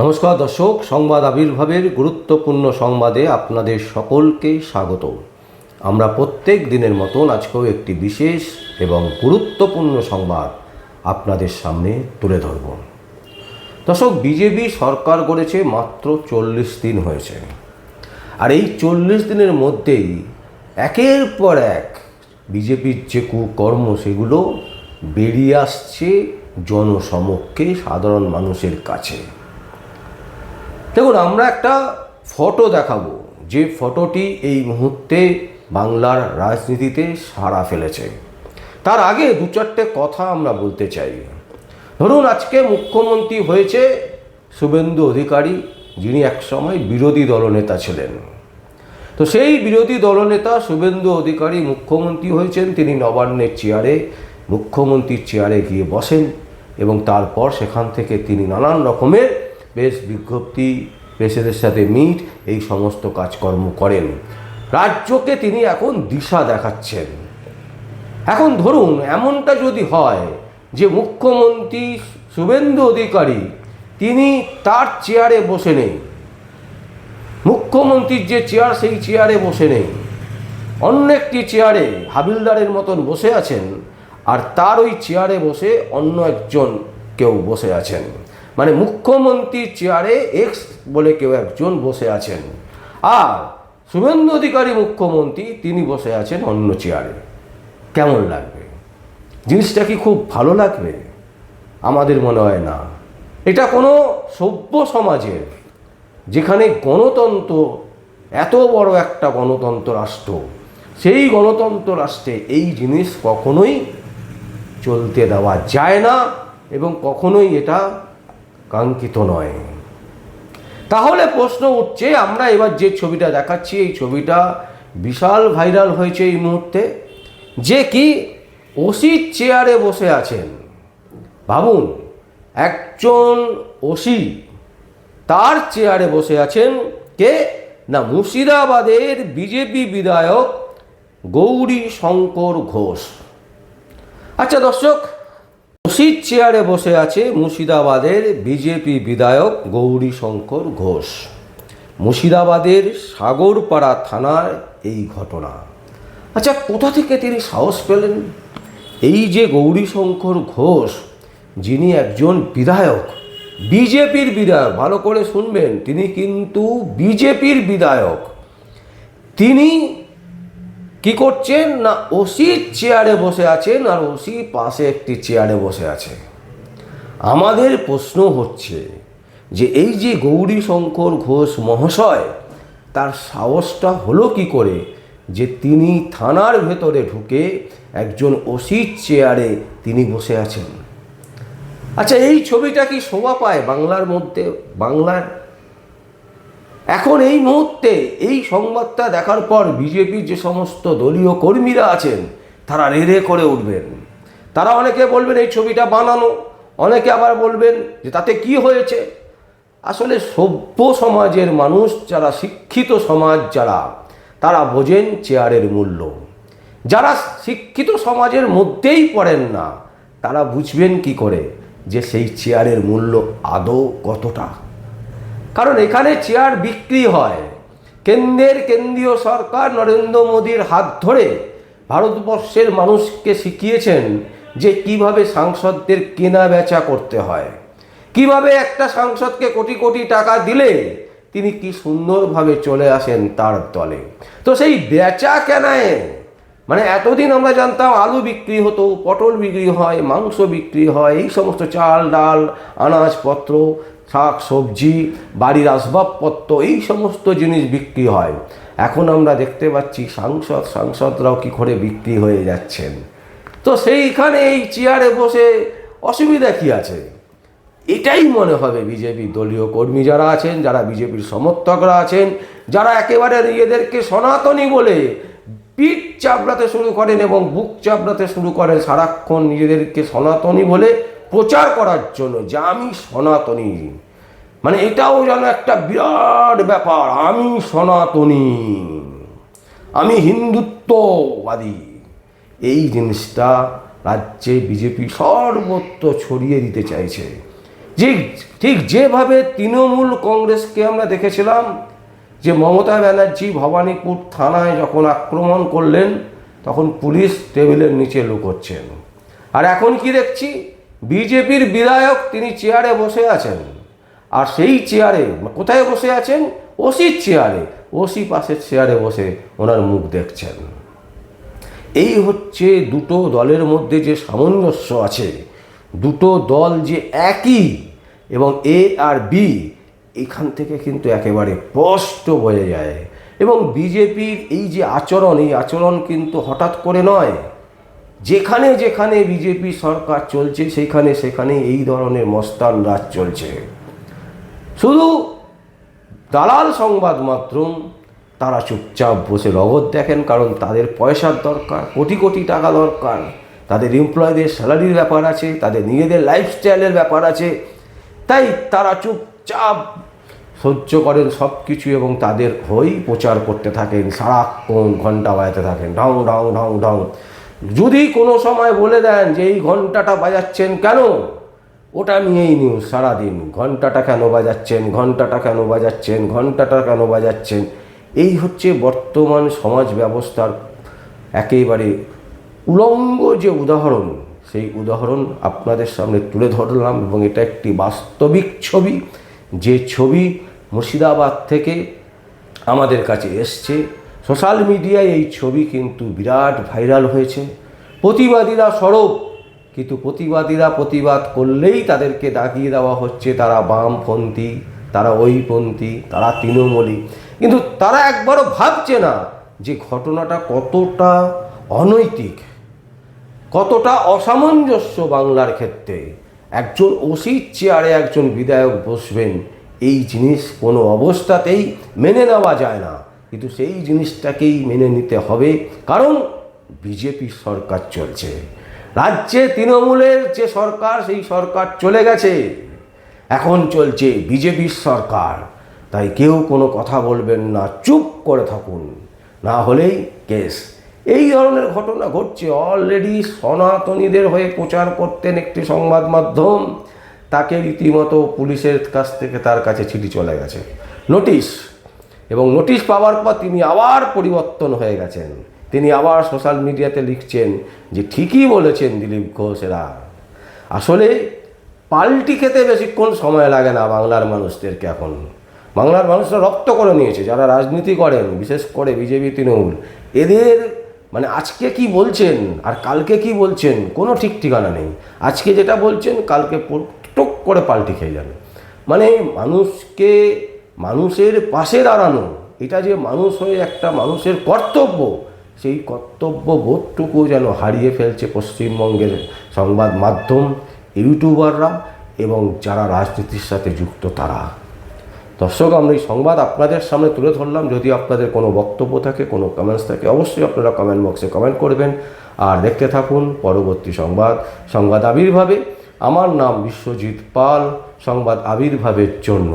নমস্কার দর্শক, সংবাদ আবির্ভাবের গুরুত্বপূর্ণ সংবাদে আপনাদের সকলকে স্বাগত। আমরা প্রত্যেক দিনের মতন আজকেও একটি বিশেষ এবং গুরুত্বপূর্ণ সংবাদ আপনাদের সামনে তুলে ধরব। দর্শক, বিজেপি সরকার গড়েছে মাত্র 40 দিন হয়েছে, আর এই 40 দিনের মধ্যেই একের পর এক বিজেপির যে কুকর্ম সেগুলো বেরিয়ে আসছে জনসমক্ষে, সাধারণ মানুষের কাছে। দেখুন, আমরা একটা ফটো দেখাবো, যে ফটোটি এই মুহূর্তে বাংলার রাজনীতিতে সাড়া ফেলেছে। তার আগে দু চারটে কথা আমরা বলতে চাই। ধরুন, আজকে মুখ্যমন্ত্রী হয়েছে শুভেন্দু অধিকারী, যিনি একসময় বিরোধী দলনেতা ছিলেন। তো সেই বিরোধী দলনেতা শুভেন্দু অধিকারী মুখ্যমন্ত্রী হয়েছেন। তিনি নবান্নের চেয়ারে, মুখ্যমন্ত্রীর চেয়ারে গিয়ে বসেন এবং তারপর সেখান থেকে তিনি নানান রকমের প্রেস বিজ্ঞপ্তি, প্রেসেদের সাথে মিট, এই সমস্ত কাজকর্ম করেন। রাজ্যকে তিনি এখন দিশা দেখাচ্ছেন। এখন ধরুন, এমনটা যদি হয় যে মুখ্যমন্ত্রী শুভেন্দু অধিকারী তিনি তার চেয়ারে বসে নেই, মুখ্যমন্ত্রীর যে চেয়ার সেই চেয়ারে বসে নেই, অন্য একটি চেয়ারে হাবিলদারের মতন বসে আছেন, আর তার ওই চেয়ারে বসে অন্য একজন কেউ বসে আছেন। মানে মুখ্যমন্ত্রীর চেয়ারে এক্স বলে কেউ একজন বসে আছেন, আর শুভেন্দু অধিকারী মুখ্যমন্ত্রী তিনি বসে আছেন অন্য চেয়ারে। কেমন লাগবে? জিনিসটা কি খুব ভালো লাগবে? আমাদের মনে হয় না। এটা কোনো সভ্য সমাজের, যেখানে গণতন্ত্র, এত বড় একটা গণতন্ত্র রাষ্ট্র, সেই গণতন্ত্র রাষ্ট্রে এই জিনিস কখনোই চলতে দেওয়া যায় না এবং কখনোই এটা কাঙ্ক্ষিত নয়। তাহলে প্রশ্ন উঠছে, আমরা এবার যে ছবিটা দেখাচ্ছি, এই ছবিটা বিশাল ভাইরাল হয়েছে এই মুহূর্তে, যে কি ওসির চেয়ারে বসে আছেন। ভাবুন, একজন ওসি, তার চেয়ারে বসে আছেন কে না, মুর্শিদাবাদের বিজেপি বিধায়ক গৌরী শঙ্কর ঘোষ। আচ্ছা দর্শক, ওসির চেয়ারে বসে আছে মুর্শিদাবাদের বিজেপি বিধায়ক গৌরী শঙ্কর ঘোষ। মুর্শিদাবাদের সাগরপাড়া থানার এই ঘটনা। আচ্ছা, কোথা থেকে তিনি সাহস পেলেন? এই যে গৌরী শঙ্কর ঘোষ, যিনি একজন বিধায়ক, বিজেপির বিধায়ক, ভালো করে শুনবেন, তিনি কিন্তু বিজেপির বিধায়ক, তিনি কি করছেন না, ওসির চেয়ারে বসে আছেন, আর ওসি পাশে একটি চেয়ারে বসে আছে। আমাদের প্রশ্ন হচ্ছে যে এই যে গৌরী শঙ্কর ঘোষ মহাশয়, তার সাহসটা হলো কি করে যে তিনি থানার ভেতরে ঢুকে একজন ওসির চেয়ারে তিনি বসে আছেন? আচ্ছা, এই ছবিটা কি শোভা পায় বাংলার মধ্যে? বাংলার এখন এই মুহূর্তে এই সংবাদটা দেখার পর বিজেপির যে সমস্ত দলীয় কর্মীরা আছেন, তারা রেড়ে করে উঠবেন। তারা অনেকে বলবেন এই ছবিটা বানানো, অনেকে আবার বলবেন যে তাতে কি হয়েছে। আসলে সভ্য সমাজের মানুষ, যারা শিক্ষিত সমাজ, যারা, তারা বোঝেন চেয়ারের মূল্য। যারা শিক্ষিত সমাজের মধ্যেই পড়েন না, তারা বুঝবেন কি করে যে সেই চেয়ারের মূল্য আদৌ কতটা। কারণ এখানে চেয়ার বিক্রি হয়। কেন্দ্রীয় সরকার নরেন্দ্র মোদীর হাত ধরে ভারতবর্ষের মানুষকে শিখিয়েছেন যে কিভাবে সাংসদদের কেনা বেচা করতে হয়, কিভাবে একটা সাংসদকে কোটি কোটি টাকা দিলে তিনি কি সুন্দরভাবে চলে আসেন তার দলে। তো সেই বেচা কেনায়, মানে এতদিন আমরা জানতাম আলু বিক্রি হতো, পটল বিক্রি হয়, মাংস বিক্রি হয়, এই সমস্ত চাল ডাল আনাজপত্র, শাক সবজি, বাড়ির আসবাবপত্র, এই সমস্ত জিনিস বিক্রি হয়। এখন আমরা দেখতে পাচ্ছি সাংসদরাও কি করে বিক্রি হয়ে যাচ্ছেন। তো সেইখানে এই চেয়ারে বসে অসুবিধা কি আছে? এটাই মনে হবে বিজেপির দলীয় কর্মী যারা আছেন, যারা বিজেপির সমর্থকরা আছেন, যারা একেবারে নিজেদেরকে সনাতনী বলে পিঠ চাপড়াতে শুরু করেন এবং বুক চাপড়াতে শুরু করেন সারাক্ষণ নিজেদেরকে সনাতনী বলে প্রচার করার জন্য, যে আমি সনাতনী। মানে এটাও যেন একটা বিরাট ব্যাপার, আমি সনাতনী, আমি হিন্দুত্ববাদী। এই জিনিসটা রাজ্যে বিজেপি সর্বত্র ছড়িয়ে দিতে চাইছে। ঠিক ঠিক যেভাবে তৃণমূল কংগ্রেসকে আমরা দেখেছিলাম যে মমতা ব্যানার্জি ভবানীপুর থানায় যখন আক্রমণ করলেন তখন পুলিশ টেবিলের নিচে লুকোচ্ছেন, আর এখন কি দেখছি বিজেপির বিধায়ক তিনি চেয়ারে বসে আছেন, আর সেই চেয়ারে কোথায় বসে আছেন? ওসির চেয়ারে, ওসি পাশের চেয়ারে বসে ওনার মুখ দেখছেন। এই হচ্ছে দুটো দলের মধ্যে যে সামঞ্জস্য আছে, দুটো দল যে একই এবং এ আর বি, এখান থেকে কিন্তু একেবারে স্পষ্ট বোঝা যায়। এবং বিজেপির এই যে আচরণ, এই আচরণ কিন্তু হঠাৎ করে নয়। যেখানে যেখানে বিজেপি সরকার চলছে সেখানে সেখানে এই ধরনের মস্তান রাজ চলছে। শুধু দালাল সংবাদ মাধ্যম তারা চুপচাপ বসে রগত দেখেন, কারণ তাদের পয়সার দরকার, কোটি কোটি টাকা দরকার, তাদের এমপ্লয়ীদের স্যালারির ব্যাপার আছে, তাদের নিজেদের লাইফস্টাইলের ব্যাপার আছে, তাই তারা চুপচাপ সহ্য করেন সব কিছু এবং তাদের হয়েই প্রচার করতে থাকেন, সারাক্ষণ ঘন্টা বাজাতে থাকেন, ঢং ঢং ঢং ঢং। যদি কোনো সময় বলে দেন যে এই ঘন্টাটা বাজাচ্ছেন কেন, ওটা নিয়েই নিউজ সারাদিন, ঘন্টাটা কেন বাজাচ্ছেন, ঘন্টাটা কেন বাজাচ্ছেন, ঘন্টাটা কেন বাজাচ্ছেন। এই হচ্ছে বর্তমান সমাজ ব্যবস্থার একেবারে উলঙ্গ যে উদাহরণ, সেই উদাহরণ আপনাদের সামনে তুলে ধরলাম। এবং এটা একটি বাস্তবিক ছবি, যে ছবি মুর্শিদাবাদ থেকে আমাদের কাছে এসছে। সোশ্যাল মিডিয়ায় এই ছবি কিন্তু বিরাট ভাইরাল হয়েছে। প্রতিবাদীরা সরব, কিন্তু প্রতিবাদীরা প্রতিবাদ করলেই তাদেরকে দাগিয়ে দেওয়া হচ্ছে তারা বামপন্থী, তারা ওইপন্থী, তারা তৃণমূলী। কিন্তু তারা একবারও ভাবছে না যে ঘটনাটা কতটা অনৈতিক, কতটা অসামঞ্জস্য বাংলার ক্ষেত্রে। একজন ওসির চেয়ারে একজন বিধায়ক বসবেন, এই জিনিস কোনো অবস্থাতেই মেনে নেওয়া যায় না, কিন্তু সেই জিনিসটাকেই মেনে নিতে হবে, কারণ বিজেপি সরকার চলছে। রাজ্যে তৃণমূলের যে সরকার, সেই সরকার চলে গেছে, এখন চলছে বিজেপির সরকার। তাই কেউ কোনো কথা বলবেন না, চুপ করে থাকুন, না হলেই কেস। এই ধরনের ঘটনা ঘটছে। অলরেডি সনাতনীদের হয়ে প্রচার করতেন একটি সংবাদ মাধ্যম, তাকে রীতিমতো পুলিশের কাছ থেকে তার কাছে চিঠি চলে গেছে, নোটিশ, এবং নোটিশ পাওয়ার পর তিনি আবার পরিবর্তন হয়ে গেছেন। তিনি আবার সোশ্যাল মিডিয়াতে লিখছেন যে ঠিকই বলেছেন দিলীপ ঘোষেরা। আসলে পাল্টি খেতে বেশিক্ষণ সময় লাগে না বাংলার মানুষদেরকে। এখন বাংলার মানুষরা রপ্ত করে নিয়েছে, যারা রাজনীতি করেন, বিশেষ করে বিজেপি তৃণমূল, এদের মানে আজকে কি বলছেন আর কালকে কি বলছেন কোনো ঠিক ঠিকানা নেই। আজকে যেটা বলছেন কালকে টুক করে পাল্টি খেয়ে যাবে। মানে মানুষকে, মানুষের পাশে দাঁড়ানো, এটা যে মানুষ হয়ে একটা মানুষের কর্তব্য, সেই কর্তব্য বোধটুকু যেন হারিয়ে ফেলছে পশ্চিমবঙ্গের সংবাদ মাধ্যম, ইউটিউবাররা এবং যারা রাজনীতির সাথে যুক্ত তারা। দর্শক, আমরা এই সংবাদ আপনাদের সামনে তুলে ধরলাম। যদি আপনাদের কোনো বক্তব্য থাকে, কোনো কমেন্টস থাকে, অবশ্যই আপনারা কমেন্ট বক্সে কমেন্ট করবেন। আর দেখতে থাকুন পরবর্তী সংবাদ আবির্ভাবে। আমার নাম বিশ্বজিৎ পাল, সংবাদ আবির্ভাবের জন্য।